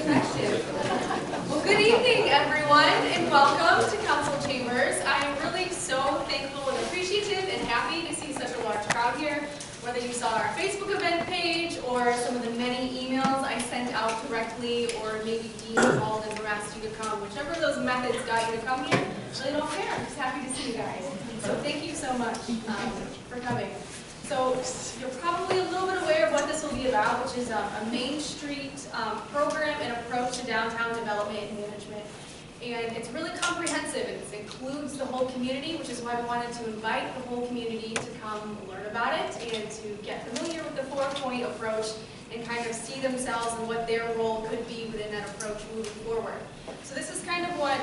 introduction. Well, good evening, everyone, and welcome to Council Chambers. I am really so thankful and appreciative and happy to see such a large crowd here. Whether you saw our Facebook event page or some of the many emails I sent out directly, or maybe Dean called and harassed you to come, whichever of those methods got you to come here, really don't care. I'm just happy to see you guys. So thank you so much for coming. So you're probably a little bit aware of what this will be about, which is a Main Street program and approach to downtown development and management. And it's really comprehensive, and it includes the whole community, which is why we wanted to invite the whole community to come learn about it and to get familiar with the 4-point approach and kind of see themselves and what their role could be within that approach moving forward. So this is kind of what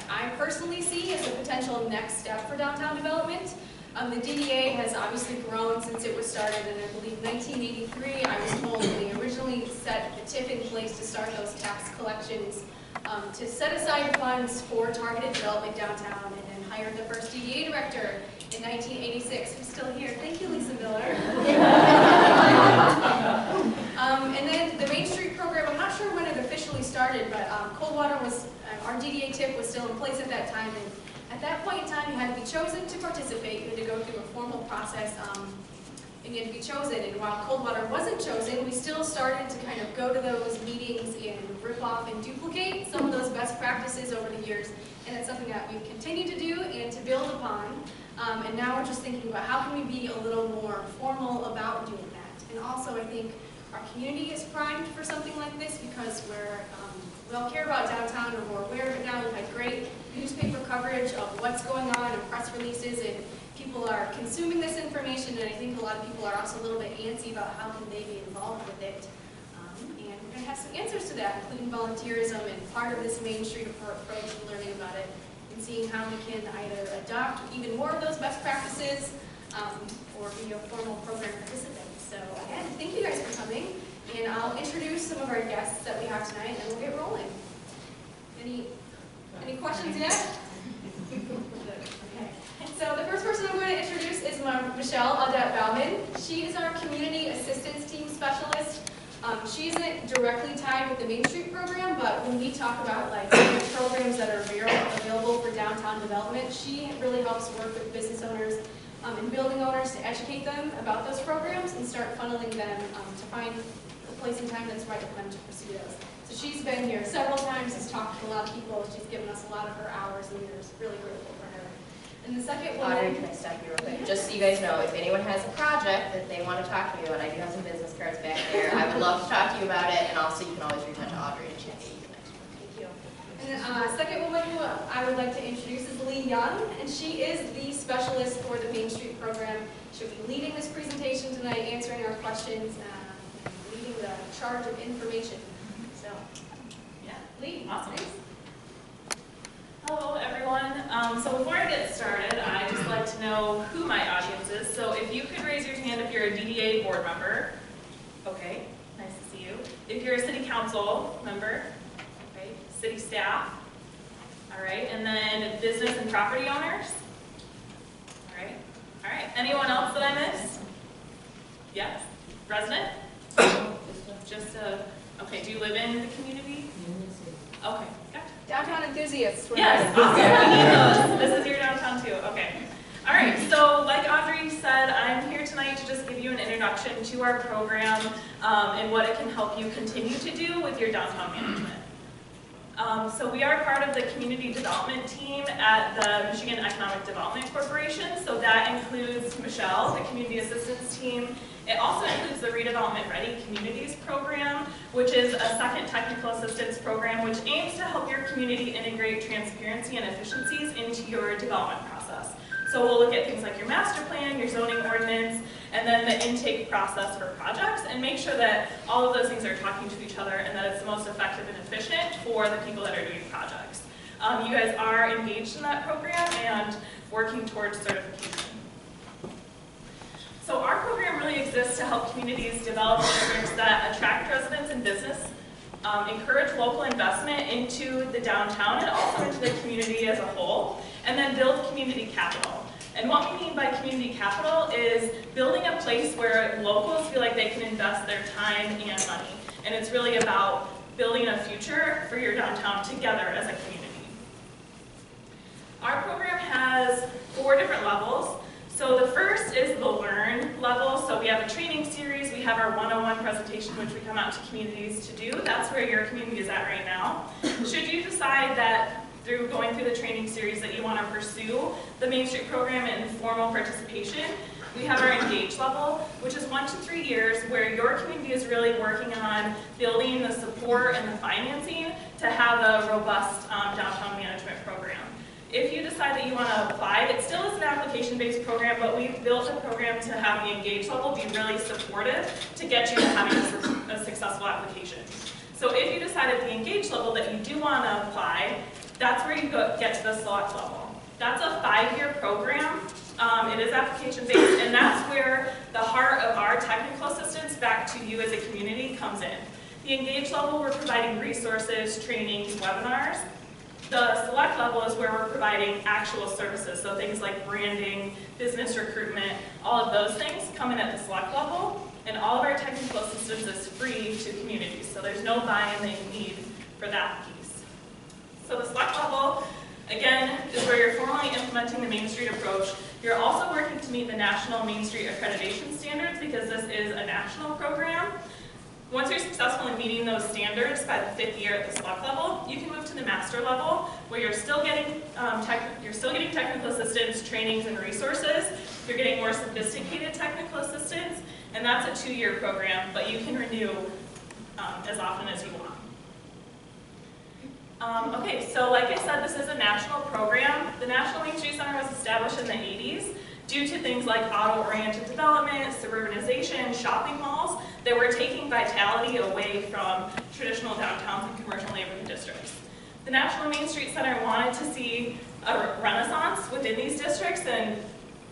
I personally see as a potential next step for downtown development. The DDA has obviously grown since it was started in, I believe, 1983. I was told when they originally set the TIF in place to start those tax collections, to set aside funds for targeted development downtown, and then hired the first DDA director in 1986, who's still here. Thank you, Lisa Miller. And then the Main Street program, I'm not sure when it officially started, but Coldwater was, our DDA TIF was still in place at that time. And at that point in time, you had to be chosen to participate. You had to go through a formal process, and you had to be chosen. And while Coldwater wasn't chosen, we still started to kind of go to those meetings and rip off and duplicate some of those best practices over the years. And it's something that we've continued to do and to build upon. And now we're just thinking about how can we be a little more formal about doing that. And also, I think our community is primed for something like this because we all care about downtown, and we're aware of it now. We've had great newspaper coverage of what's going on and press releases, and people are consuming this information, and I think a lot of people are also a little bit antsy about how can they be involved with it. And we're going to have some answers to that, including volunteerism and part of this Main Street approach and learning about it, and seeing how we can either adopt even more of those best practices or be a formal program participant. So again, thank you guys for coming, and I'll introduce some of our guests that we have tonight, and we'll get rolling. Any questions yet? Okay. So the first person I'm going to introduce is Michelle Audette-Bauman. She is our Community Assistance Team Specialist. She isn't directly tied with the Main Street program, but when we talk about like programs that are available for downtown development, she really helps work with business owners and building owners to educate them about those programs and start funneling them to find the place and time that's right for them to pursue those. So she's been here several times, has talked to a lot of people, she's given us a lot of her hours, and we're really grateful for her. And the second one... Audrey, can I stop you real quick? Just so you guys know, if anyone has a project that they want to talk to me about, I do have some business cards back there. I would love to talk to you about it, and also you can always reach out to Audrey and check it. Thank you. And then second woman who I would like to introduce is Lee Young, and she is the specialist for the Main Street program. She'll be leading this presentation tonight, answering our questions, leading the charge of information. So, yeah, Lee, awesome. Thanks. Hello, everyone. So before I get started, I'd just like to know who my audience is. So if you could raise your hand if you're a DDA board member. Okay, nice to see you. If you're a city council member. Okay, city staff. All right, and then business and property owners. All right. All right. Anyone else that I missed? Yes. Resident? Just okay. Do you live in the community? Okay. Gotcha. Downtown enthusiasts. Yes. Awesome. We need those. This is your downtown too. Okay. All right. So, like Audrey said, I'm here tonight to just give you an introduction to our program and what it can help you continue to do with your downtown management. So we are part of the community development team at the Michigan Economic Development Corporation. So that includes Michelle, the community assistance team. It also includes the Redevelopment Ready Communities program, which is a second technical assistance program which aims to help your community integrate transparency and efficiencies into your development process. So we'll look at things like your master plan, your zoning ordinance, and then the intake process for projects, and make sure that all of those things are talking to each other and that it's the most effective and efficient for the people that are doing projects. You guys are engaged in that program and working towards certification. So our program really exists to help communities develop districts that attract residents and business, encourage local investment into the downtown and also into the community as a whole, and then build community capital. And what we mean by community capital is building a place where locals feel like they can invest their time and money. And it's really about building a future for your downtown together as a community. Our program has 4 different levels. So the first is the learn level. So we have a training series, we have our 101 presentation, which we come out to communities to do. That's where your community is at right now. Should you decide that through going through the training series that you want to pursue the Main Street program in formal participation, we have our engage level, which is 1 to 3 years, where your community is really working on building the support and the financing to have a robust downtown management program. If you decide that you want to apply, it still is an application-based program, but we've built a program to have the engage level be really supportive to get you to having a successful application. So if you decide at the engage level that you do want to apply, that's where you get to the select level. That's a 5-year program. It is application-based, and that's where the heart of our technical assistance back to you as a community comes in. The engage level, we're providing resources, trainings, webinars. The select level is where we're providing actual services, so things like branding, business recruitment, all of those things come in at the select level, and all of our technical assistance is free to communities, so there's no buy-in that you need for that piece. So the select level, again, is where you're formally implementing the Main Street approach. You're also working to meet the National Main Street Accreditation Standards because this is a national program. Once you're successful in meeting those standards by the 5th year at the select level, you can move to the master level where you're still getting technical assistance, trainings, and resources. You're getting more sophisticated technical assistance, and that's a 2-year program, but you can renew as often as you want. Okay, so like I said, this is a national program. The National Main Street Center was established in the 80s due to things like auto-oriented development, suburbanization, shopping malls that were taking vitality away from traditional downtowns and commercial neighborhood districts. The National Main Street Center wanted to see a renaissance within these districts, and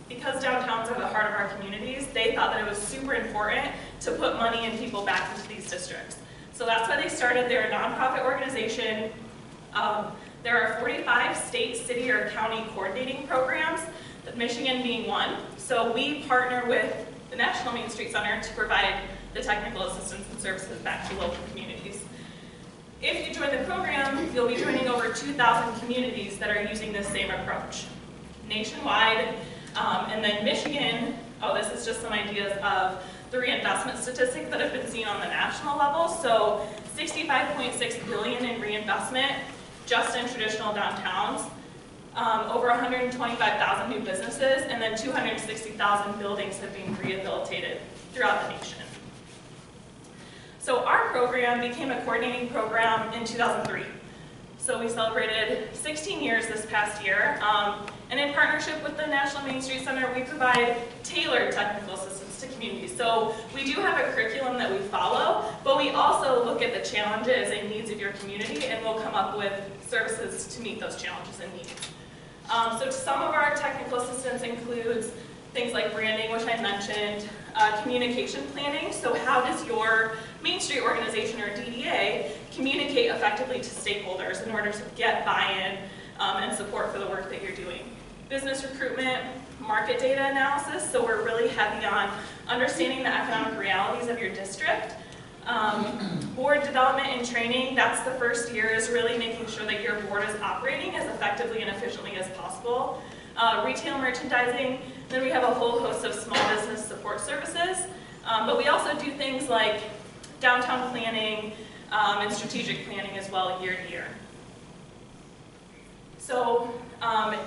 because downtowns are the heart of our communities, they thought that it was super important to put money and people back into these districts. So that's why they started their nonprofit organization. There are 45 state, city, or county coordinating programs, Michigan being one. So we partner with the National Main Street Center to provide the technical assistance and services back to local communities. If you join the program, you'll be joining over 2,000 communities that are using this same approach. Nationwide, and then Michigan, this is just some ideas of the reinvestment statistics that have been seen on the national level. So 65.6 billion in reinvestment just in traditional downtowns, over 125,000 new businesses, and then 260,000 buildings have been rehabilitated throughout the nation. So our program became a coordinating program in 2003. So we celebrated 16 years this past year, and in partnership with the National Main Street Center, we provide tailored technical assistance to communities. So we do have a curriculum that we follow, but we also look at the challenges and needs of your community, and we'll come up with services to meet those challenges and needs. So some of our technical assistance includes things like branding, which I mentioned, communication planning. So how does your Main Street organization or DDA communicate effectively to stakeholders in order to get buy-in and support for the work that you're doing? Business recruitment, market data analysis. So we're really heavy on understanding the economic realities of your district. Board development and training, that's the first year, is really making sure that your board is operating as effectively and efficiently as possible. Retail merchandising, then we have a whole host of small business support services, but we also do things like downtown planning and strategic planning as well year to year. So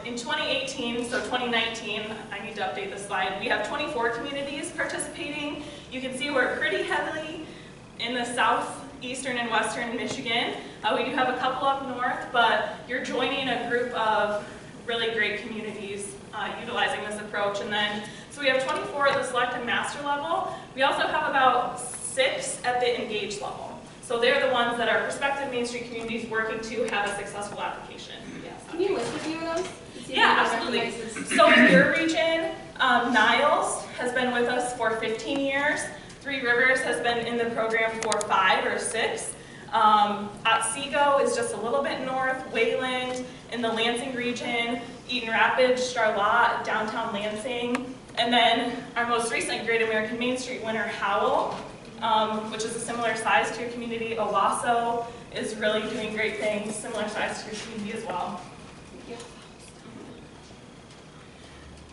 in 2018, so 2019, I need to update the slide, we have 24 communities participating. You can see we're pretty heavily in the southeastern and western Michigan. We do have a couple up north, but you're joining a group of really great communities utilizing this approach. And then, so we have 24 at the select and master level. We also have about 6 at the engage level. So they're the ones that are prospective Main Street communities working to have a successful application. Yes. Can you list a few of those? Yeah, absolutely. So in your region, Niles has been with us for 15 years. Three Rivers has been in the program for 5 or 6. Otsego is just a little bit north, Wayland in the Lansing region, Eaton Rapids, Charlotte, downtown Lansing, and then our most recent Great American Main Street winner, Howell, which is a similar size to your community. Owasso is really doing great things, similar size to your community as well.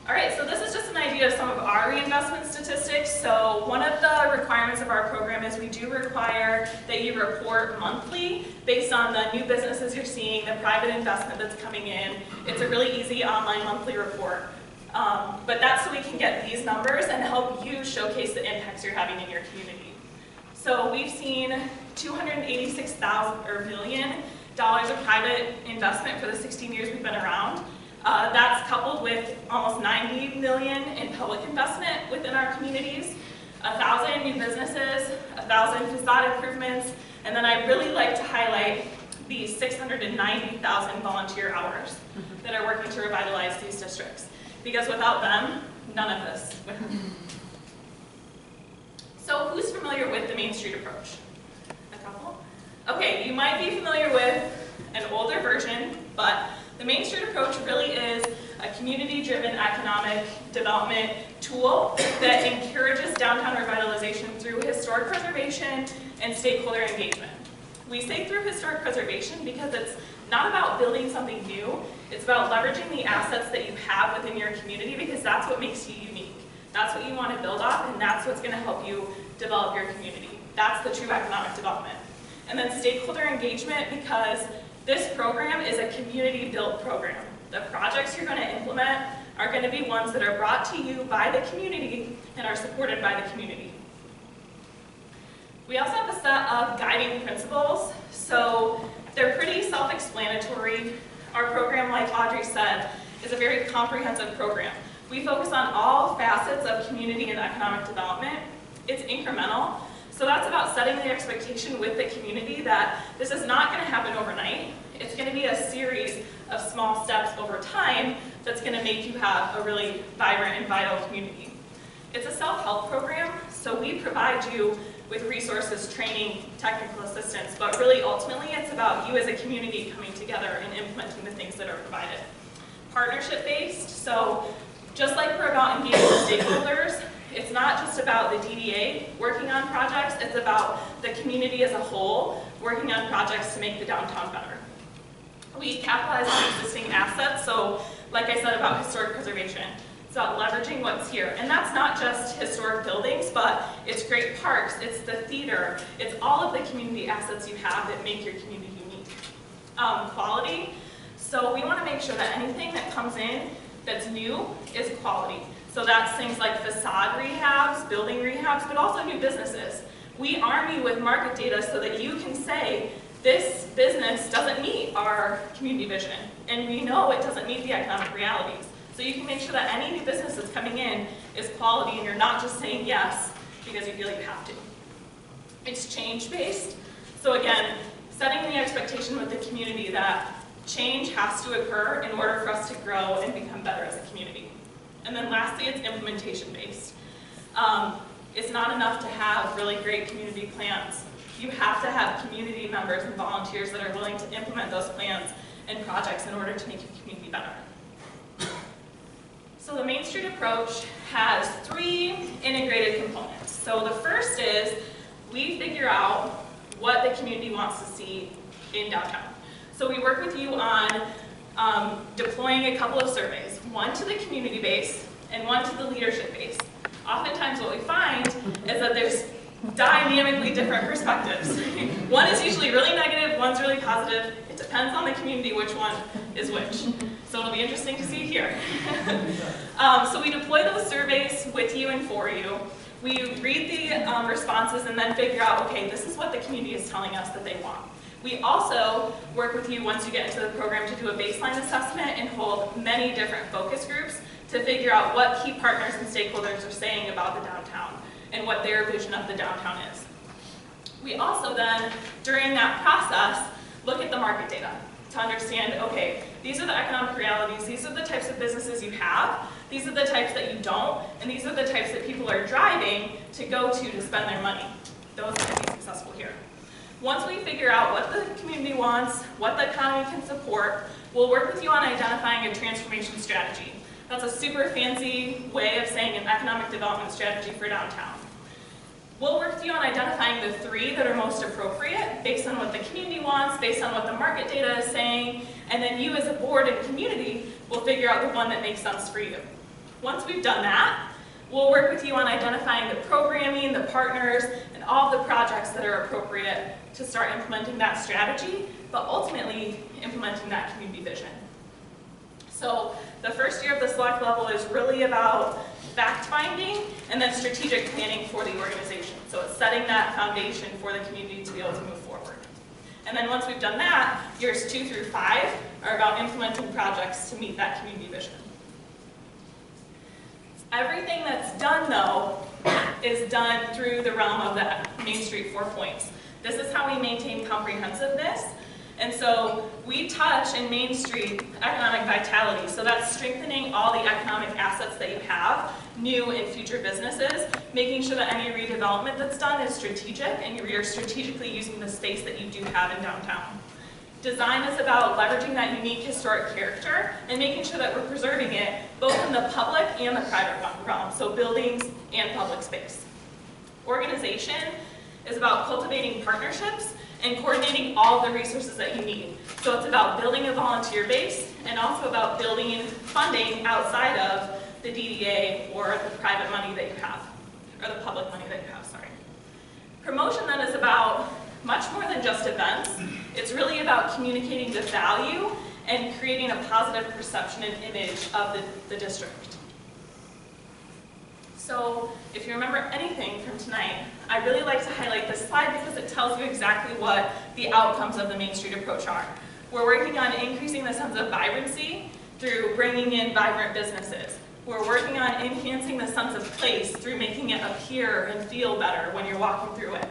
All right, so this is just an idea of some of our reinvestment statistics. So one of the requirements of our program is we do require that you report monthly based on the new businesses you're seeing, the private investment that's coming in. It's a really easy online monthly report. But that's so we can get these numbers and help you showcase the impacts you're having in your community. So we've seen $286 million of private investment for the 16 years we've been around. That's coupled with almost $90 million in public investment within our communities, 1,000 new businesses, 1,000 facade improvements, and then I really like to highlight the 690,000 volunteer hours that are working to revitalize these districts. Because without them, none of this would happen. So who's familiar with the Main Street approach? A couple? Okay, you might be familiar with an older version, but the Main Street approach really is a community-driven economic development tool that encourages downtown revitalization through historic preservation and stakeholder engagement. We say through historic preservation because it's not about building something new, it's about leveraging the assets that you have within your community because that's what makes you unique. That's what you want to build off and that's what's going to help you develop your community. That's the true economic development. And then stakeholder engagement because this program is a community-built program. The projects you're going to implement are going to be ones that are brought to you by the community and are supported by the community. We also have a set of guiding principles, so they're pretty self-explanatory. Our program, like Audrey said, is a very comprehensive program. We focus on all facets of community and economic development. It's incremental. So that's about setting the expectation with the community that this is not going to happen overnight. It's going to be a series of small steps over time that's going to make you have a really vibrant and vital community. It's a self-help program, so we provide you with resources, training, technical assistance, but really ultimately it's about you as a community coming together and implementing the things that are provided. Partnership-based, so just like we're about engaging with stakeholders, it's not just about the DDA working on projects, it's about the community as a whole working on projects to make the downtown better. We capitalize on existing assets, so like I said about historic preservation, it's about leveraging what's here. And that's not just historic buildings, but it's great parks, it's the theater, it's all of the community assets you have that make your community unique. Quality, so we want to make sure that anything that comes in that's new is quality. So that's things like facade rehabs, building rehabs, but also new businesses. We arm you with market data so that you can say, this business doesn't meet our community vision, and we know it doesn't meet the economic realities. So you can make sure that any new business that's coming in is quality, and you're not just saying yes because you feel like you have to. It's change-based. So again, setting the expectation with the community that change has to occur in order for us to grow and become better as a community. And then lastly, it's implementation-based. It's not enough to have really great community plans. You have to have community members and volunteers that are willing to implement those plans and projects in order to make your community better. So the Main Street approach has 3 integrated components. So the first is we figure out what the community wants to see in downtown. So we work with you on deploying a couple of surveys, one to the community base and one to the leadership base. Oftentimes what we find is that there's dynamically different perspectives. One is usually really negative, one's really positive. It depends on the community which one is which. So it'll be interesting to see here. So we deploy those surveys with you and for you. We read the responses and then figure out, okay, this is what the community is telling us that they want. We also work with you once you get into the program to do a baseline assessment and hold many different focus groups to figure out what key partners and stakeholders are saying about the downtown and what their vision of the downtown is. We also then, during that process, look at the market data to understand, okay, these are the economic realities, these are the types of businesses you have, these are the types that you don't, and these are the types that people are driving to go to spend their money. Those can be successful here. Once we figure out what the community wants, what the economy can support, we'll work with you on identifying a transformation strategy. That's a super fancy way of saying an economic development strategy for downtown. We'll work with you on identifying the 3 that are most appropriate based on what the community wants, based on what the market data is saying, and then you as a board and community will figure out the one that makes sense for you. Once we've done that, we'll work with you on identifying the programming, the partners, and all the projects that are appropriate to start implementing that strategy, but ultimately implementing that community vision. So the first year of the select level is really about fact-finding and then strategic planning for the organization. So it's setting that foundation for the community to be able to move forward. And then once we've done that, years 2 through 5 are about implementing projects to meet that community vision. Everything that's done, though, is done through the realm of the Main Street 4 points. This is how we maintain comprehensiveness. And so we touch in Main Street economic vitality. So that's strengthening all the economic assets that you have, new and future businesses, making sure that any redevelopment that's done is strategic and you're strategically using the space that you do have in downtown. Design is about leveraging that unique historic character and making sure that we're preserving it both in the public and the private realm, so buildings and public space. Organization is about cultivating partnerships and coordinating all the resources that you need. So it's about building a volunteer base and also about building funding outside of the DDA or the private money that you have, or the public money that you have, sorry. Promotion then is about much more than just events. It's really about communicating the value and creating a positive perception and image of the district. So if you remember anything from tonight, I really like to highlight this slide because it tells you exactly what the outcomes of the Main Street approach are. We're working on increasing the sense of vibrancy through bringing in vibrant businesses. We're working on enhancing the sense of place through making it appear and feel better when you're walking through it.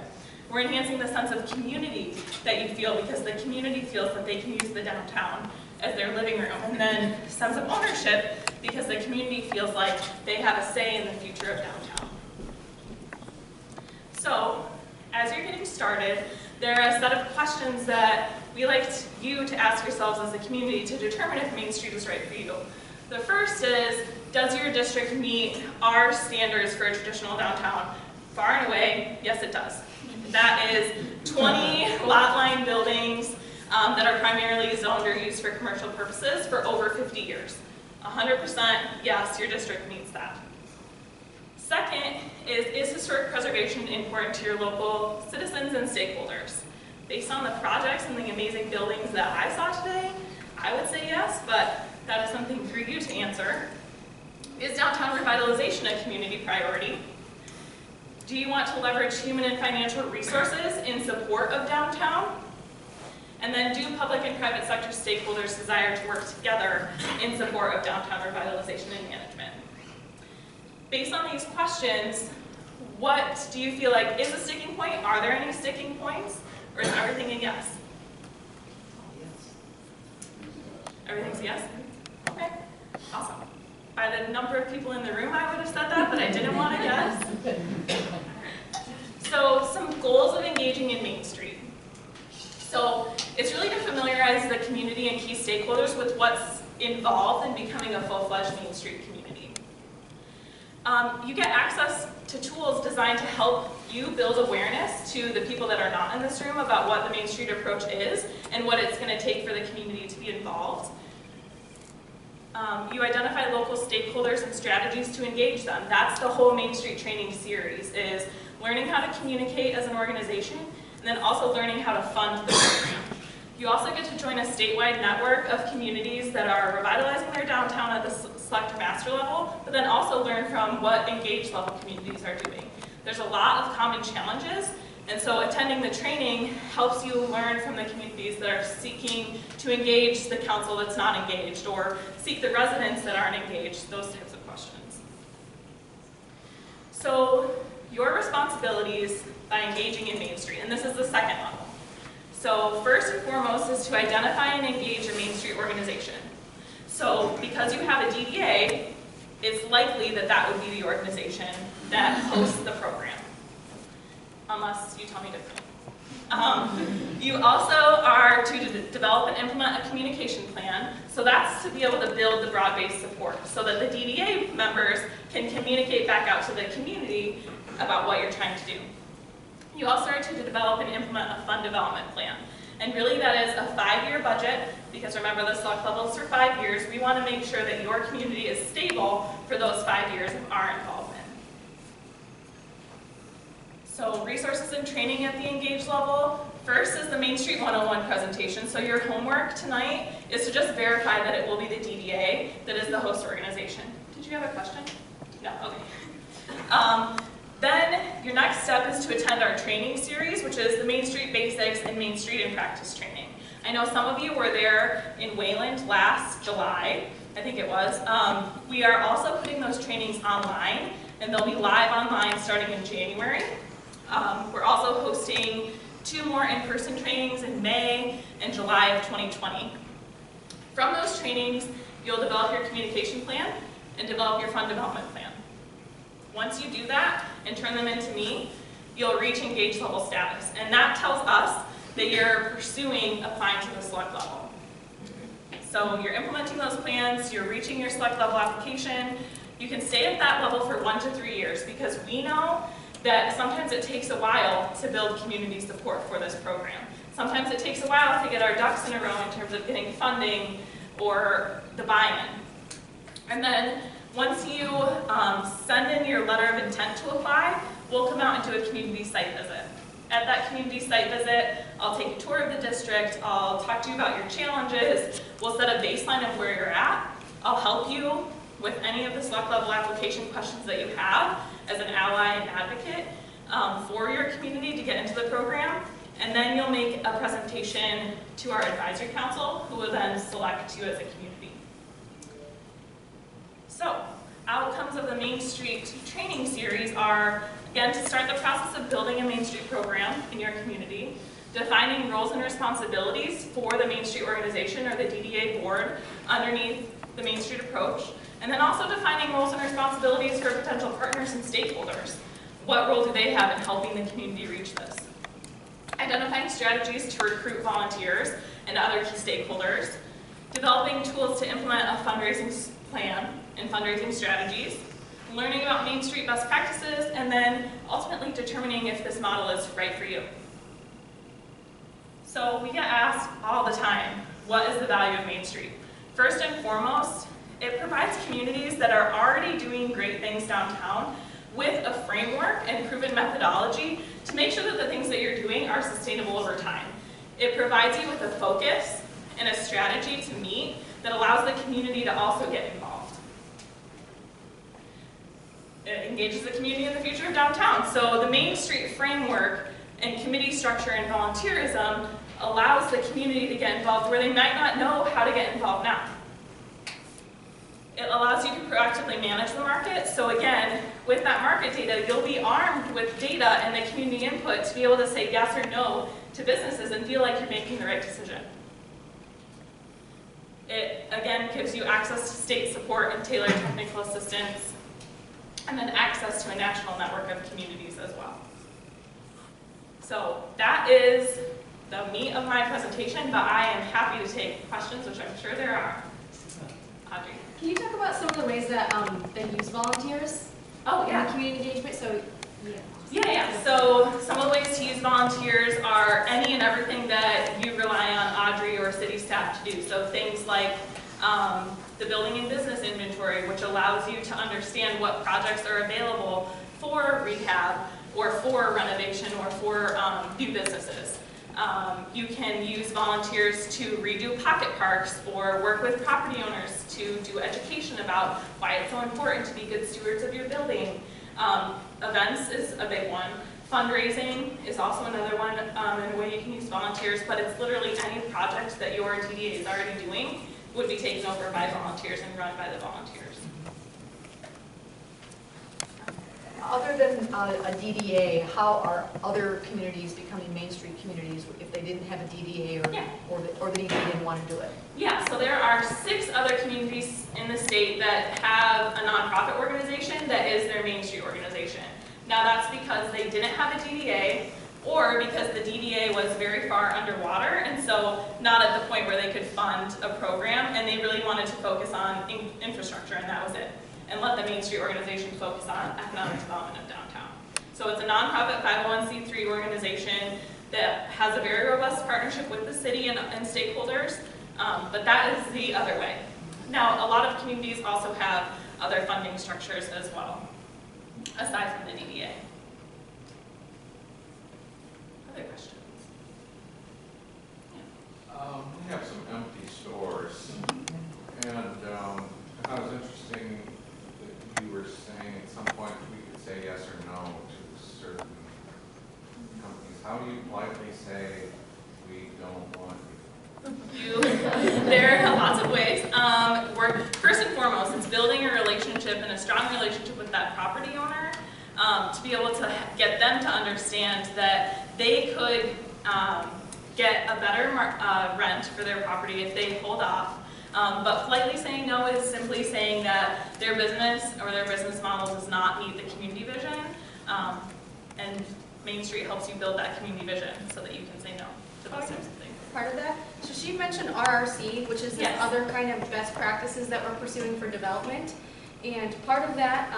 We're enhancing the sense of community that you feel because the community feels that they can use the downtown as their living room. And then sense of ownership because the community feels like they have a say in the future of downtown. So, as you're getting started, there are a set of questions that we like you to ask yourselves as a community to determine if Main Street is right for you. The first is, does your district meet our standards for a traditional downtown? Far and away, yes it does. That is 20 lot line buildings that are primarily zoned or used for commercial purposes for over 50 years. 100% yes, your district meets that. Second is historic preservation important to your local citizens and stakeholders? Based on the projects and the amazing buildings that I saw today, I would say yes, but that is something for you to answer. Is downtown revitalization a community priority? Do you want to leverage human and financial resources in support of downtown? And then do public and private sector stakeholders desire to work together in support of downtown revitalization and management? Based on these questions, what do you feel like is a sticking point? Are there any sticking points? Or is everything a yes? Everything's a yes? Okay, awesome. By the number of people in the room, I would have said that, but I didn't want to guess. So, some goals of engaging in Main Street. So, it's really to familiarize the community and key stakeholders with what's involved in becoming a full-fledged Main Street community. You get access to tools designed to help you build awareness to the people that are not in this room about what the Main Street approach is and what it's going to take for the community to be involved. You identify local stakeholders and strategies to engage them. That's the whole Main Street training series, is learning how to communicate as an organization and then also learning how to fund the program. You also get to join a statewide network of communities that are revitalizing their downtown at the select master level, but then also learn from what engaged level communities are doing. There's a lot of common challenges, and so attending the training helps you learn from the communities that are seeking to engage the council that's not engaged, or seek the residents that aren't engaged, those types of questions. So your responsibilities by engaging in Main Street, and this is the second level. So first and foremost is to identify and engage a Main Street organization. So because you have a DDA, it's likely that that would be the organization that hosts the program, unless you tell me differently. You also are to develop and implement a communication plan. So that's to be able to build the broad-based support so that the DDA members can communicate back out to the community about what you're trying to do. You also are to develop and implement a fund development plan. And really that is a 5-year budget, because remember the select level is for 5 years. We want to make sure that your community is stable for those 5 years of our involvement. So resources and training at the engaged level. First is the Main Street 101 presentation. So your homework tonight is to just verify that it will be the DDA that is the host organization. Did you have a question? No, okay. Then your next step is to attend our training series, which is the Main Street Basics and Main Street in Practice training. I know some of you were there in Wayland last July, I think it was. We are also putting those trainings online, and they'll be live online starting in January. We're also hosting 2 more in-person trainings in May and July of 2020. From those trainings, you'll develop your communication plan and develop your fund development plan. Once you do that and turn them into me, you'll reach engaged level status. And that tells us that you're pursuing applying to the select level. So you're implementing those plans, you're reaching your select level application. You can stay at that level for 1 to 3 years, because we know that sometimes it takes a while to build community support for this program. Sometimes it takes a while to get our ducks in a row in terms of getting funding or the buy-in. And then once you send in your letter of intent to apply, we'll come out and do a community site visit. At that community site visit, I'll take a tour of the district, I'll talk to you about your challenges, we'll set a baseline of where you're at, I'll help you with any of the select level application questions that you have as an ally and advocate for your community to get into the program, and then you'll make a presentation to our advisory council, who will then select you as a community. So, outcomes of the Main Street training series are, again, to start the process of building a Main Street program in your community, defining roles and responsibilities for the Main Street organization or the DDA board underneath the Main Street approach, and then also defining roles and responsibilities for potential partners and stakeholders. What role do they have in helping the community reach this? Identifying strategies to recruit volunteers and other key stakeholders, developing tools to implement a fundraising plan and fundraising strategies, learning about Main Street best practices, and then ultimately determining if this model is right for you. So we get asked all the time, what is the value of Main Street? First and foremost, it provides communities that are already doing great things downtown with a framework and proven methodology to make sure that the things that you're doing are sustainable over time. It provides you with a focus and a strategy to meet that allows the community to also get involved. It engages the community in the future of downtown. So the Main Street framework and committee structure and volunteerism allows the community to get involved where they might not know how to get involved now. It allows you to proactively manage the market. So again, with that market data, you'll be armed with data and the community input to be able to say yes or no to businesses and feel like you're making the right decision. It, again, gives you access to state support and tailored technical assistance, and then access to a national network of communities as well. So that is the meat of my presentation, but I am happy to take questions, which I'm sure there are. Audrey. Can you talk about some of the ways that they use volunteers? Oh, yeah. In the community engagement? So, Yeah. So some of the ways to use volunteers are any and everything that you rely on Audrey or city staff to do. So things like the building and business inventory, which allows you to understand what projects are available for rehab or for renovation or for new businesses. You can use volunteers to redo pocket parks or work with property owners to do education about why it's so important to be good stewards of your building. Events is a big one. Fundraising is also another one in a way you can use volunteers, but it's literally any project that your DDA is already doing would be taken over by volunteers and run by the volunteers. Other than a DDA, how are other communities becoming Main Street communities if they didn't have a DDA or the DDA didn't want to do it? Yeah, so there are 6 other communities in the state that have a nonprofit organization that is their Main Street organization. Now that's because they didn't have a DDA or because the DDA was very far underwater and so not at the point where they could fund a program, and they really wanted to focus on infrastructure, and that was it. And let the Main Street organization focus on economic development of downtown. So it's a nonprofit 501c3 organization that has a very robust partnership with the city and stakeholders, but that is the other way. Now, a lot of communities also have other funding structures as well, aside from the DDA. Other questions? We have some empty stores, and I thought it was interesting that you were saying at some point we could say yes or no to certain companies. How do you politely say we don't want you? There are lots of ways. First and foremost, it's building a relationship and a strong relationship with that property owner to be able to get them to understand that they could get a better rent for their property if they hold off. But politely saying no is simply saying that their business or their business model does not meet the community vision, and Main Street helps you build that community vision so that you can say no to those types of things. Part of that, so she mentioned RRC, which is this Yes. other kind of best practices that we're pursuing for development. And part of that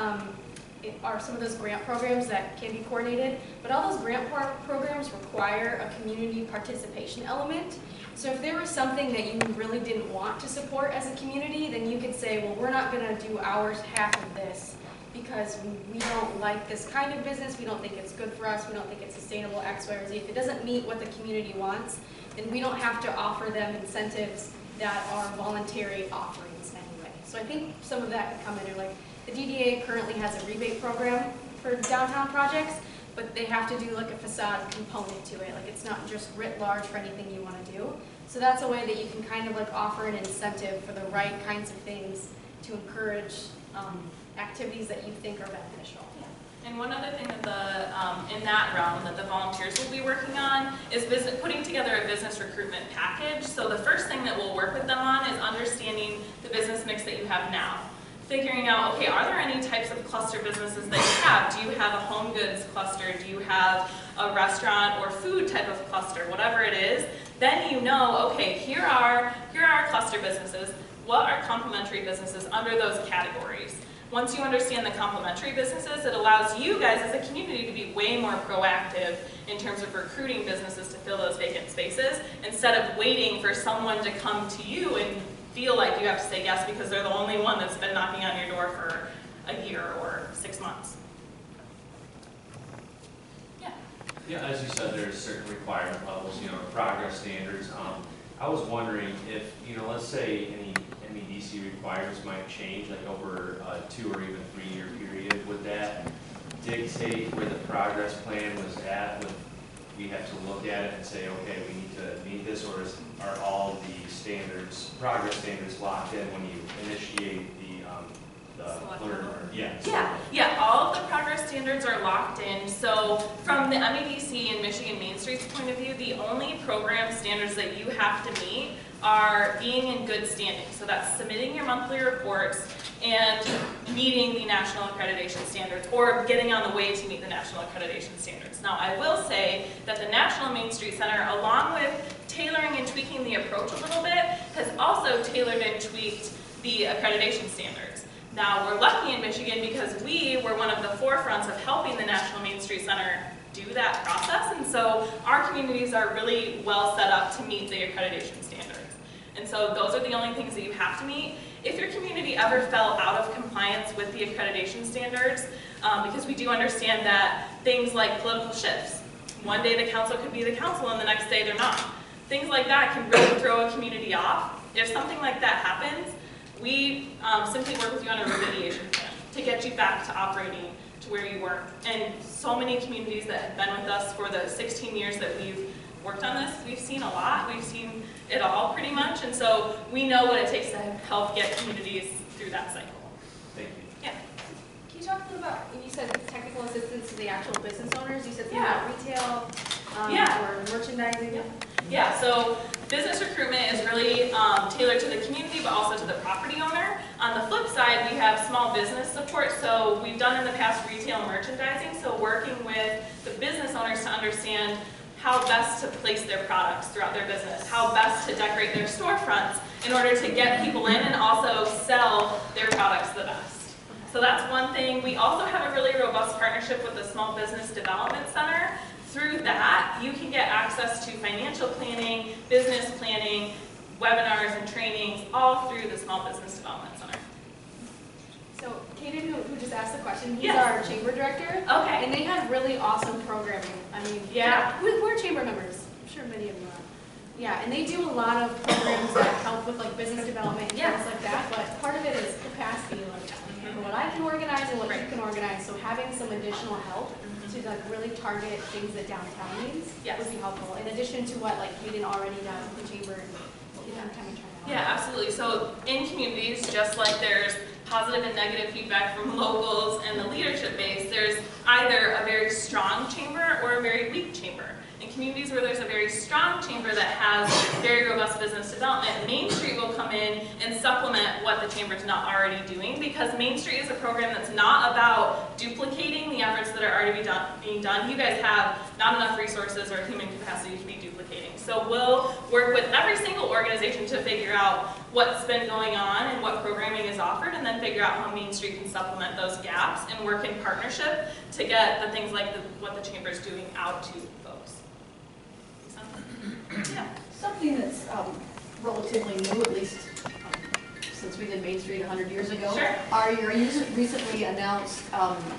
are some of those grant programs that can be coordinated, but all those grant programs require a community participation element. So if there was something that you really didn't want to support as a community, then you could say, well, we're not going to do ours half of this because we don't like this kind of business, we don't think it's good for us, we don't think it's sustainable, X, Y, or Z. If it doesn't meet what the community wants, then we don't have to offer them incentives that are voluntary offerings anyway. So I think some of that could come in there, like the DDA currently has a rebate program for downtown projects, but they have to do like a facade component to it. Like it's not just writ large for anything you want to do. So that's a way that you can kind of like offer an incentive for the right kinds of things to encourage activities that you think are beneficial. And one other thing that in that realm that the volunteers will be working on is putting together a business recruitment package. So the first thing that we'll work with them on is understanding the business mix that you have now. Figuring out, okay, are there any types of cluster businesses that you have? Do you have a home goods cluster? Do you have a restaurant or food type of cluster? Whatever it is, then you know, okay, here are our cluster businesses. What are complementary businesses under those categories? Once you understand the complementary businesses, it allows you guys as a community to be way more proactive in terms of recruiting businesses to fill those vacant spaces instead of waiting for someone to come to you and feel like you have to say yes because they're the only one that's been knocking on your door for a year or 6 months. Yeah. Yeah, as you said, there's certain requirement levels, progress standards. I was wondering if, let's say any MEDC requirements might change, like over a 2 or even 3 year period. Would that dictate where the progress plan was at? Would we have to look at it and say, okay, we need to meet this, or are all the standards, progress standards, locked in when you initiate the Yeah, all of the progress standards are locked in. So from the MEDC and Michigan Main Street's point of view, the only program standards that you have to meet are being in good standing. So that's submitting your monthly reports and meeting the national accreditation standards or getting on the way to meet the national accreditation standards. Now I will say that the National Main Street Center, along with tailoring and tweaking the approach a little bit, has also tailored and tweaked the accreditation standards. Now we're lucky in Michigan because we were one of the forefronts of helping the National Main Street Center do that process, and so our communities are really well set up to meet the accreditation standards. And so those are the only things that you have to meet. If your community ever fell out of compliance with the accreditation standards, because we do understand that things like political shifts, one day the council could be the council and the next day they're not. Things like that can really throw a community off. If something like that happens, we simply work with you on a remediation plan to get you back to operating to where you were. And so many communities that have been with us for the 16 years that we've worked on this, we've seen a lot. We've seen it all pretty much. And so we know what it takes to help get communities through that cycle. Thank you. Yeah. Can you talk a little about, you said technical assistance to the actual business owners, you said something Yeah. about retail Yeah. or merchandising? Yeah, so business recruitment is really tailored to the community, but also to the property owner. On the flip side, we have small business support. So we've done in the past retail merchandising, so working with the business owners to understand how best to place their products throughout their business, how best to decorate their storefronts in order to get people in and also sell their products the best. So that's one thing. We also have a really robust partnership with the Small Business Development Center. Through that, you can get access to financial planning, business planning, webinars and trainings, all through the Small Business Development Center. So Kaden, who just asked the question, he's Yes. our chamber director. Okay. And they have really awesome programming. I mean, Yeah. we're chamber members. I'm sure many of them are. Yeah, and they do a lot of programs that help with like business development and Yeah. things like that. But part of it is capacity, like what I can organize and what you can organize. So having some additional help to like really target things that downtown needs would be helpful. In addition to what like Kaden already does with the chamber and kind of trying to. Yeah, absolutely. So in communities, just like there's positive and negative feedback from locals and the leadership base, there's either a very strong chamber or a very weak chamber. In communities where there's a very strong chamber that has very robust business development, Main Street will come in and supplement what the chamber's not already doing, because Main Street is a program that's not about duplicating the efforts that are already being done. You guys have not enough resources or human capacity to be duplicating. So we'll work with every single organization to figure out what's been going on and what programming is offered, and then figure out how Main Street can supplement those gaps and work in partnership to get the things like what the chamber is doing out to folks. Yeah. Something that's relatively new, at least since we did Main Street 100 years ago, Sure. are your recently announced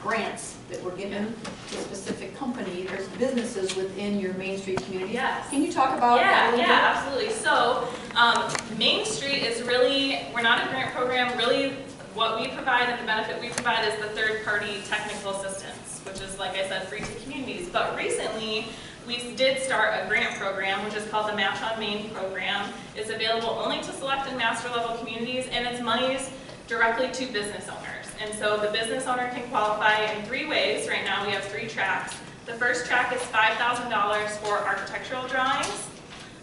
grants that were given to a specific company. There's businesses within your Main Street community. Yes. Can you talk about that a little bit? Yeah, absolutely. So Main Street is really, we're not a grant program. Really what we provide and the benefit we provide is the third-party technical assistance, which is, like I said, free to communities. But recently, we did start a grant program, which is called the Match on Main program. It's available only to select and master level communities, and it's monies directly to business owners. And so the business owner can qualify in 3 ways. Right now we have 3 tracks. The first track is $5,000 for architectural drawings,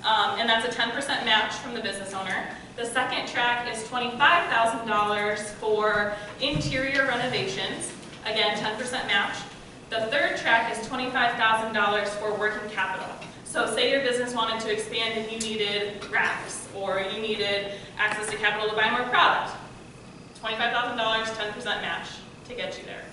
and that's a 10% match from the business owner. The second track is $25,000 for interior renovations, again 10% match. The third track is $25,000 for working capital. So say your business wanted to expand and you needed racks, or you needed access to capital to buy more product. $25,000, 10% match to get you there.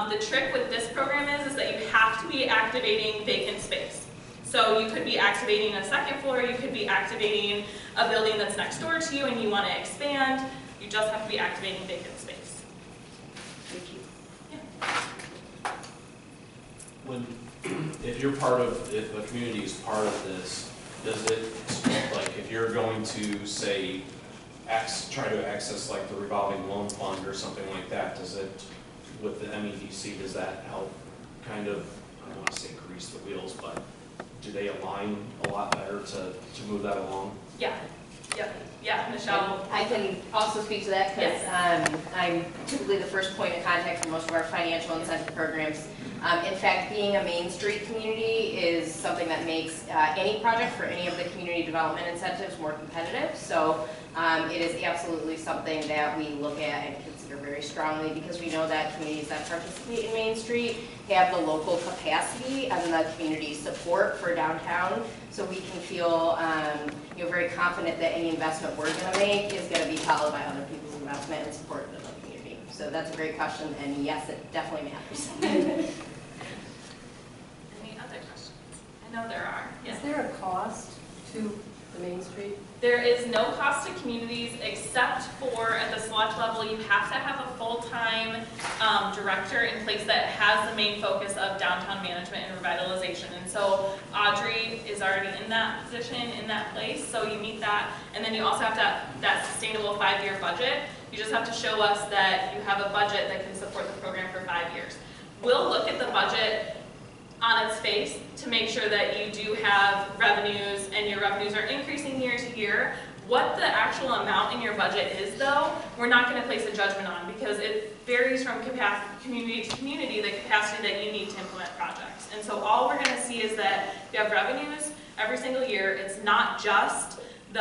The trick with this program is that you have to be activating vacant space. So you could be activating a second floor, you could be activating a building that's next door to you and you want to expand. You just have to be activating vacant space. Thank you. If you're part of, if the community is part of this, does it, like, if you're going to, say, try to access like the revolving loan fund or something like that, does it, with the MEDC, does that help kind of, I don't want to say grease the wheels, but do they align a lot better to move that along? Yeah. Yep. Yeah, Michelle. I can also speak to that because I'm typically the first point of contact for most of our financial incentive programs. In fact, being a Main Street community is something that makes any project for any of the community development incentives more competitive. So it is absolutely something that we look at and consider very strongly, because we know that communities that participate in Main Street have the local capacity and the community support for downtown. So we can feel very confident that any investment we're going to make is going to be followed by other people's investment and supported in the community. So that's a great question, and yes, it definitely matters. Any other questions? I know there are. Yes. Is there a cost to the Main Street? There is no cost to communities except for, at the Swatch level, you have to have a full-time director in place that has the main focus of downtown management and revitalization. And so Audrey is already in that position, in that place, so you meet that. And then you also have to have that sustainable 5-year budget. You just have to show us that you have a budget that can support the program for 5 years. We'll look at the budget on its face to make sure that you do have revenues and your revenues are increasing year to year. What the actual amount in your budget is, though, we're not going to place a judgment on, because it varies from community to community, the capacity that you need to implement projects. And so all we're going to see is that you have revenues every single year. It's not just the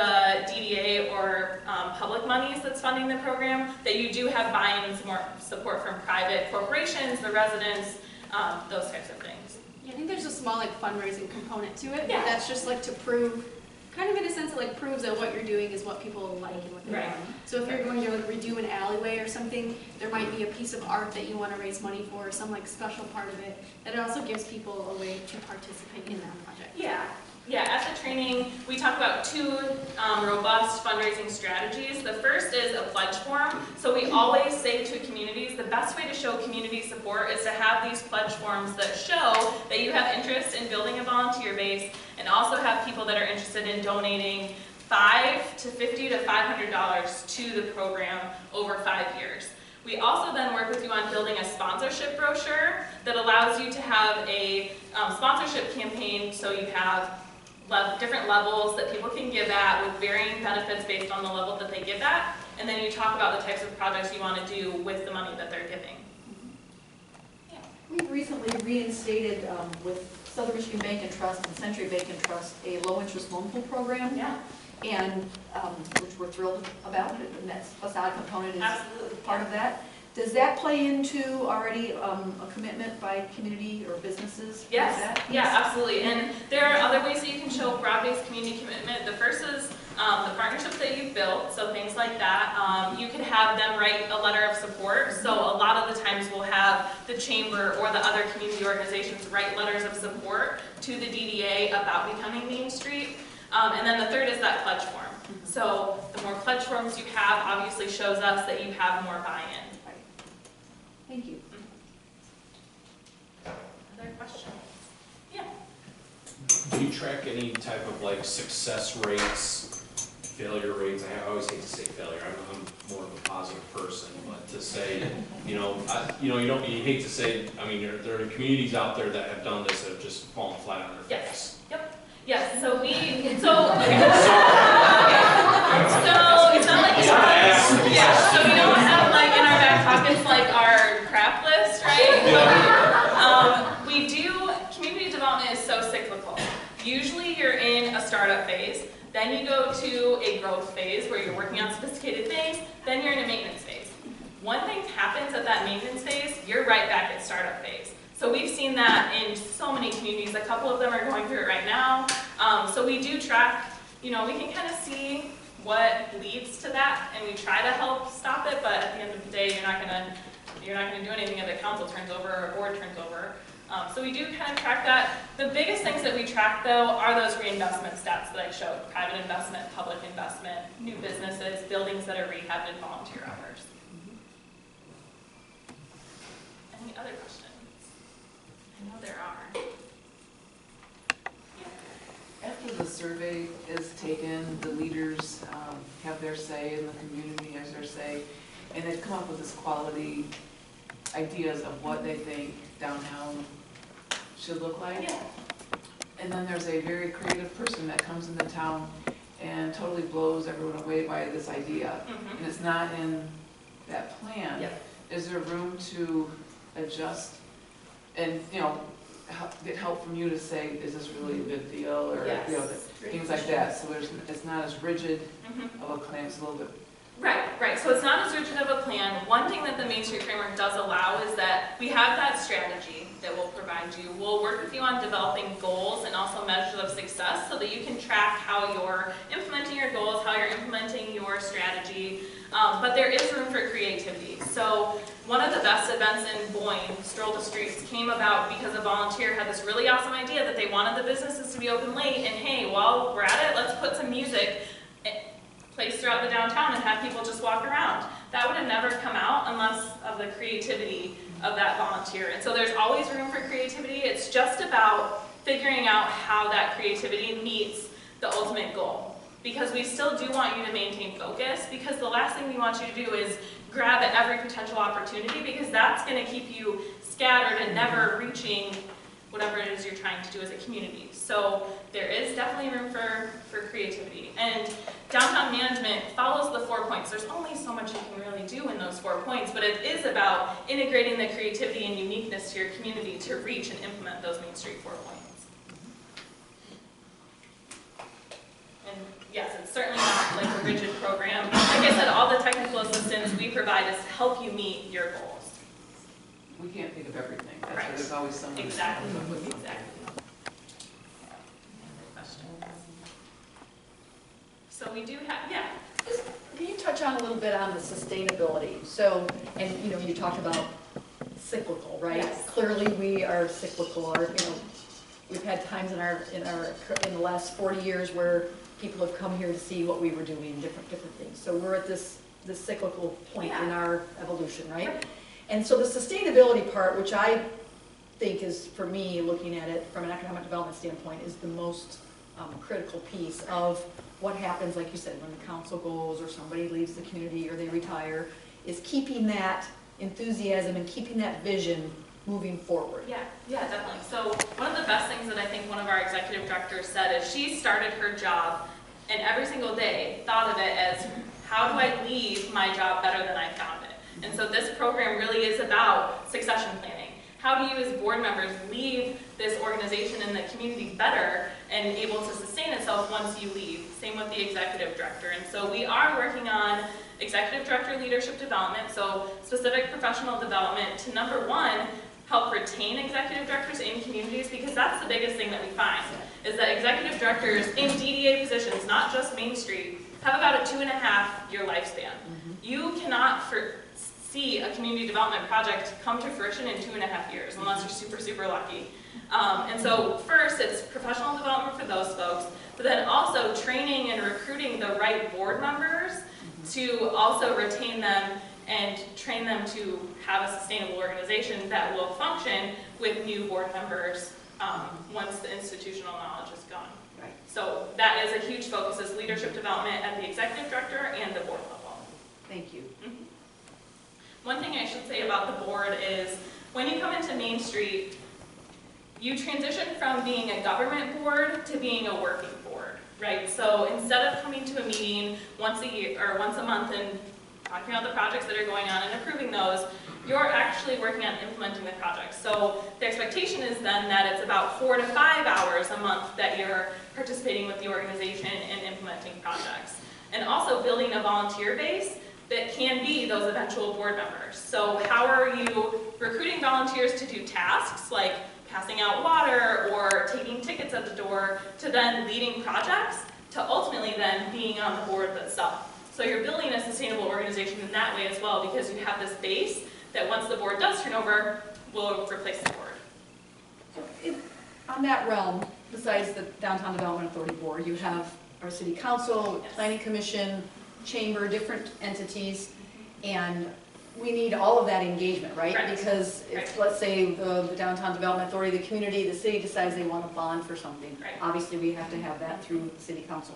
DDA or public monies that's funding the program, that you do have buy-in and more support from private corporations, the residents, those types of things. Yeah, I think there's a small like fundraising component to it. Yeah. But that's just like to prove kind of in a sense it like proves that what you're doing is what people like and what they Right. want. So if you're going to like redo an alleyway or something, there might be a piece of art that you want to raise money for, or some like special part of it, that it also gives people a way to participate in that project. Yeah. Yeah, at the training, we talk about two robust fundraising strategies. The first is a pledge form. So we always say to communities, the best way to show community support is to have these pledge forms that show that you have interest in building a volunteer base, and also have people that are interested in donating $5 to $50 to $500 to the program over 5 years. We also then work with you on building a sponsorship brochure that allows you to have a sponsorship campaign, so you have different levels that people can give at with varying benefits based on the level that they give at, and then you talk about the types of projects you want to do with the money that they're giving. Yeah. We've recently reinstated with Southern Michigan Bank and Trust and Century Bank and Trust a low-interest loan pool program. Yeah. And which we're thrilled about, and that facade component is Absolutely. part of that. Does that play into already a commitment by community or businesses? Yes, yeah, absolutely. And there are other ways that you can show broad-based community commitment. The first is the partnerships that you've built, so things like that. You could have them write a letter of support. So a lot of the times we'll have the chamber or the other community organizations write letters of support to the DDA about becoming Main Street. And then the third is that pledge form. So the more pledge forms you have obviously shows us that you have more buy-in. Thank you. Other questions? Yeah. Do you track any type of like success rates, failure rates? I always hate to say failure. I'm more of a positive person, but to say, you hate to say. I mean, there are communities out there that have done this that have just fallen flat on their face. Yep. Yes. So it's not like we have, yeah. So we don't have like in our back pockets like our crap list, right? But we do. Community development is so cyclical. Usually you're in a startup phase, then you go to a growth phase where you're working on sophisticated things, then you're in a maintenance phase. One thing happens at that maintenance phase, you're right back at startup phase. So we've seen that in so many communities. A couple of them are going through it right now. So we do track, we can kind of see what leads to that, and we try to help stop it, but at the end of the day, you're not gonna do anything if the council turns over or a board turns over. So we do kind of track that. The biggest things that we track, though, are those reinvestment stats that I showed: private investment, public investment, new businesses, buildings that are rehabbed, and volunteer hours. Any other questions? I know there are. After the survey is taken, the leaders have their say, and the community has their say, and they've come up with this quality ideas of what they think downtown should look like. Yeah. And then there's a very creative person that comes into town and totally blows everyone away by this idea. Mm-hmm. And it's not in that plan. Yep. Is there room to adjust and, get help from you to say, is this really a good deal, or Yes. Things like that. So it's not as rigid Mm-hmm. of a plan. It's a little bit. Right. So it's not as rigid of a plan. One thing that the Main Street Framework does allow is that we have that strategy that we'll provide you. We'll work with you on developing goals and also measures of success so that you can track how you're implementing your goals, how you're implementing your strategy. But there is room for creativity. So one of the best events in Boyne, Stroll the Streets, came about because a volunteer had this really awesome idea that they wanted the businesses to be open late, and hey, while we're at it, let's put some music placed throughout the downtown and have people just walk around. That would have never come out unless of the creativity of that volunteer. And so there's always room for creativity. It's just about figuring out how that creativity meets the ultimate goal. Because we still do want you to maintain focus, because the last thing we want you to do is grab at every potential opportunity, because that's going to keep you scattered and never reaching whatever it is you're trying to do as a community. So there is definitely room for creativity. And downtown management follows the 4 points. There's only so much you can really do in those 4 points, but it is about integrating the creativity and uniqueness to your community to reach and implement those Main Street 4 points. And yes, it's certainly not like a rigid program. Like I said, all the technical assistance we provide is to help you meet your goals. We can't think of everything. That's Right. why there's always someone. Exactly. Who's coming up with something. Exactly. Questions? So we do have, yeah. Can you touch on a little bit on the sustainability? So, and you talked about cyclical, right? Yes. Clearly we are cyclical. We've had times in the last 40 years where people have come here to see what we were doing, different things. So we're at this cyclical point in our evolution, right? And so the sustainability part, which I think is, for me, looking at it from an economic development standpoint, is the most critical piece of what happens, like you said, when the council goes or somebody leaves the community or they retire, is keeping that enthusiasm and keeping that vision moving forward. Yeah, definitely. So one of the best things that I think one of our executive directors said is she started her job and every single day thought of it as, how do I leave my job better than I found it? And so this program really is about succession planning. How do you as board members leave this organization and the community better and able to sustain itself once you leave? Same with the executive director. And so we are working on executive director leadership development, so specific professional development to, number one, help retain executive directors in communities, because that's the biggest thing that we find, is that executive directors in DDA positions, not just Main Street, have about a 2.5-year lifespan. You cannot see a community development project come to fruition in 2.5 years, unless you're super, super lucky. And so first, it's professional development for those folks, but then also training and recruiting the right board members to also retain them and train them to have a sustainable organization that will function with new board members once the institutional knowledge is gone. Right. So that is a huge focus, is leadership development at the executive director and the board level. Thank you. One thing I should say about the board is, when you come into Main Street, you transition from being a government board to being a working board, right? So instead of coming to a meeting once a year or once a month and talking about the projects that are going on and approving those, you're actually working on implementing the projects. So the expectation is then that it's about 4 to 5 hours a month that you're participating with the organization and implementing projects. And also building a volunteer base that can be those eventual board members. So how are you recruiting volunteers to do tasks like passing out water or taking tickets at the door, to then leading projects, to ultimately then being on the board itself. So you're building a sustainable organization in that way as well, because you have this base that once the board does turn over, will replace the board. So on that realm, besides the Downtown Development Authority Board, you have our City Council, Planning Commission, Chamber, different entities, and we need all of that engagement, right? Right. Because if, let's say, the Downtown Development Authority, the community, the city decides they want to bond for something, Right. obviously we have to have that through the City Council.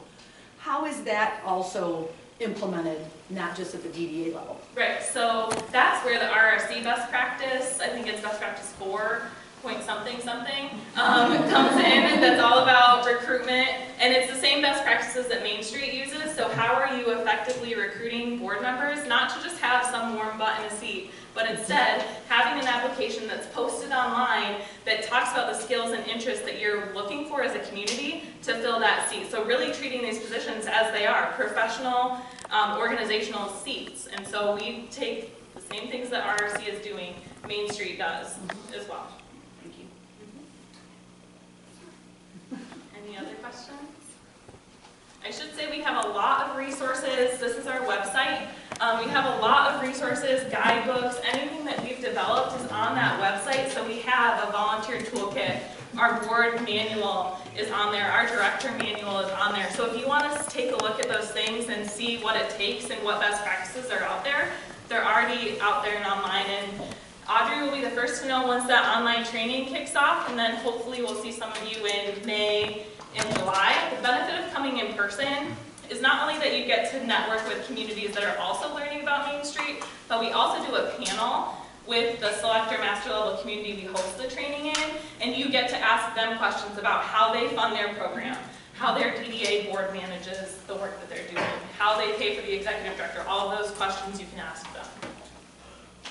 How is that also implemented, not just at the DDA level? Right, so that's where the RRC best practice, I think it's best practice 4.something comes in. That's all about recruitment, and it's the same best practices that Main Street uses. So how are you effectively recruiting board members, not to just have some warm butt in a seat, but instead having an application that's posted online that talks about the skills and interests that you're looking for as a community to fill that seat. So really treating these positions as they are, professional, organizational seats. And so we take the same things that RRC is doing, Main Street does as well. Thank you. Any other questions? I should say we have a lot of resources. This is our website. We have a lot of resources, guidebooks, anything that we've developed is on that website. So we have a volunteer toolkit. Our board manual is on there. Our director manual is on there. So if you want to take a look at those things and see what it takes and what best practices are out there, they're already out there and online. And Audrey will be the first to know once that online training kicks off, and then hopefully we'll see some of you in May and July. The benefit of coming in person is not only that you get to network with communities that are also learning about Main Street, but we also do a panel with the selector master level community we host the training in, and you get to ask them questions about how they fund their program, how their DDA board manages the work that they're doing, how they pay for the executive director, all of those questions you can ask them.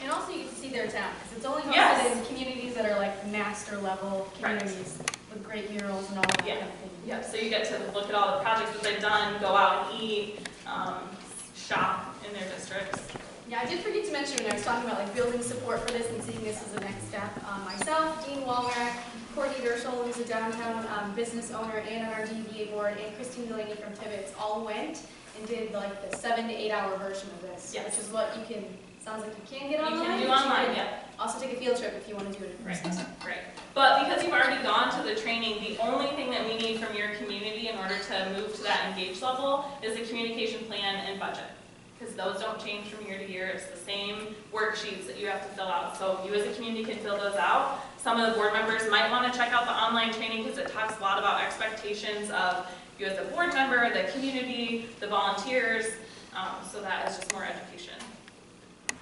And also you can see their town, because it's only hosted Yes. in communities that are like master level communities with great murals and all that kind of thing. Yeah, so you get to look at all the projects that they've done, go out and eat, shop in their districts. Yeah, I did forget to mention when I was talking about like building support for this and seeing this as the next step. Myself, Dean Walrack, Courtney Dershel, who's a downtown business owner and on our DDA board, and Christine Delaney from Tibbetts all went and did like the 7 to 8 hour version of this, Yes. which is what you can, sounds like you can get You online. can do but online, can yeah. Also take a field trip if you want to do it in person. Right. But because you've already gone to the training, the only thing that we need from your community in order to move to that engaged level is the communication plan and budget. Because those don't change from year to year. It's the same worksheets that you have to fill out. So you as a community can fill those out. Some of the board members might want to check out the online training because it talks a lot about expectations of you as a board member, the community, the volunteers. So that is just more education.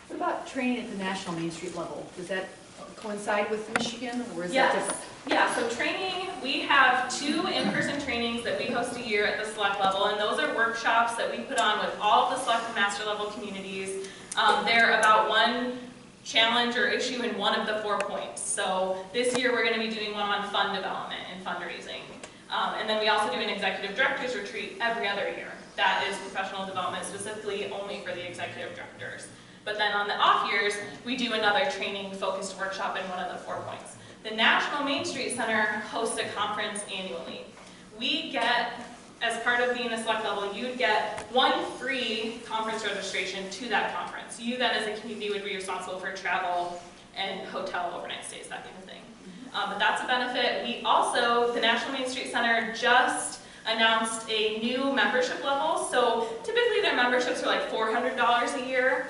What about training at the national Main Street level? Does that coincide with Michigan, or is that Yes. different? Yeah, so training, we have 2 in-person trainings that we host a year at the select level, and those are workshops that we put on with all of the select and master level communities. They're about one challenge or issue in one of the 4 points. So this year we're going to be doing one on fund development and fundraising. And then we also do an executive directors retreat every other year. That is professional development specifically only for the executive directors. But then on the off years, we do another training focused workshop in one of the 4 points. The National Main Street Center hosts a conference annually. We get, as part of being a select level, you'd get 1 free conference registration to that conference. You then as a community would be responsible for travel and hotel overnight stays, that kind of thing. But that's a benefit. We also, the National Main Street Center just announced a new membership level. So typically their memberships are like $400 a year.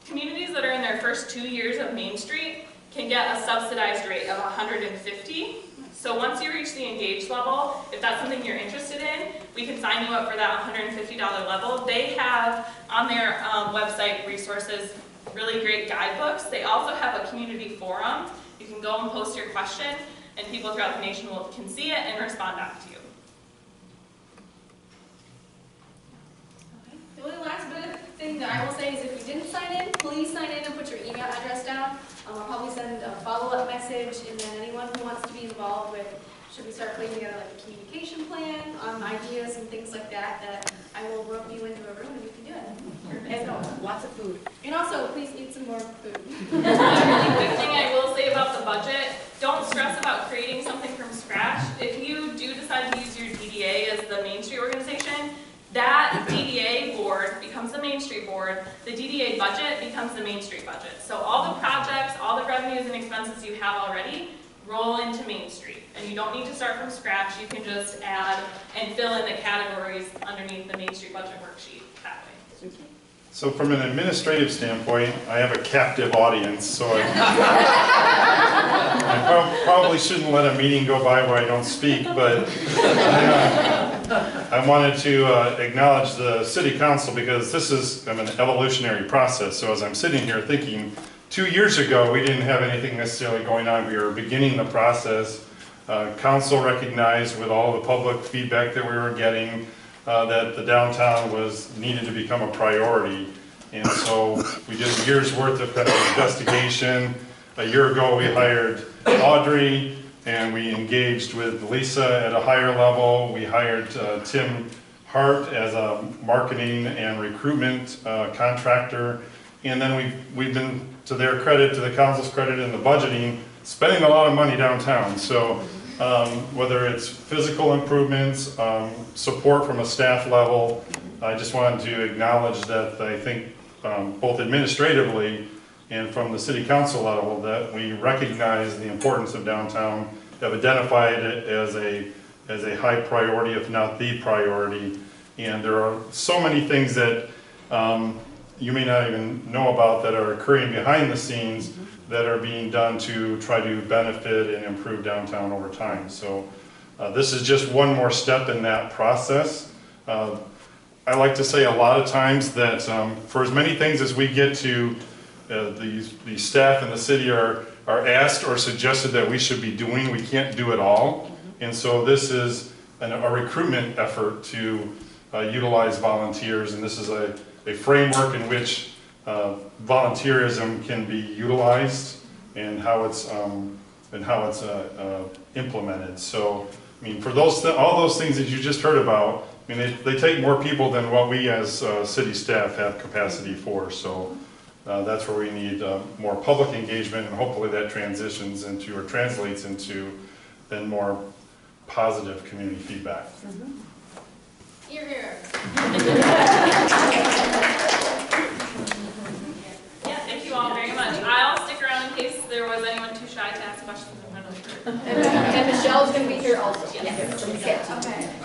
Communities that are in their first 2 years of Main Street can get a subsidized rate of $150. So once you reach the engaged level, if that's something you're interested in, we can sign you up for that $150 level. They have on their website resources, really great guidebooks. They also have a community forum. You can go and post your question, and people throughout the nation can see it and respond back to you. The only last bit of thing that I will say is if you didn't sign in, please sign in and put your email address down. I'll probably send a follow-up message, and then anyone who wants to be involved with, should we start putting together like a communication plan, ideas and things like that, that I will rope you into a room and you can do it. And lots of food. And also, please eat some more food. A really quick thing I will say about the budget, don't stress about creating something from scratch. If you do decide to use your DDA as the Main Street organization, that DDA board becomes the Main Street board, the DDA budget becomes the Main Street budget. So all the projects, all the revenues and expenses you have already roll into Main Street. And you don't need to start from scratch, you can just add and fill in the categories underneath the Main Street budget worksheet that way. So from an administrative standpoint, I have a captive audience, so I probably shouldn't let a meeting go by where I don't speak, but I wanted to acknowledge the City Council because this is an evolutionary process. So as I'm sitting here thinking, 2 years ago we didn't have anything necessarily going on. We were beginning the process. Council recognized with all the public feedback that we were getting that the downtown needed to become a priority. And so we did a year's worth of kind of investigation. A year ago we hired Audrey and we engaged with Lisa at a higher level. We hired Tim Hart as a marketing and recruitment contractor. And then we've been, to their credit, to the council's credit in the budgeting, spending a lot of money downtown. So whether it's physical improvements, support from a staff level, I just wanted to acknowledge that I think both administratively and from the city council level that we recognize the importance of downtown, have identified it as a high priority, if not the priority. And there are so many things that you may not even know about that are occurring behind the scenes that are being done to try to benefit and improve downtown over time. So this is just one more step in that process. I like to say a lot of times that for as many things as we get to, the staff in the city are asked or suggested that we should be doing, we can't do it all. And so this is a recruitment effort to utilize volunteers, and this is a framework in which volunteerism can be utilized and how it's implemented. So, I mean, for all those things that you just heard about, I mean, they take more people than what we as city staff have capacity for. So, That's where we need more public engagement, and hopefully that transitions into or translates into then more positive community feedback. You're here. Yeah, thank you all very much. I'll stick around in case there was anyone too shy to ask questions in front of her. And Michelle's gonna be here also. Yes. From the cat team. Okay.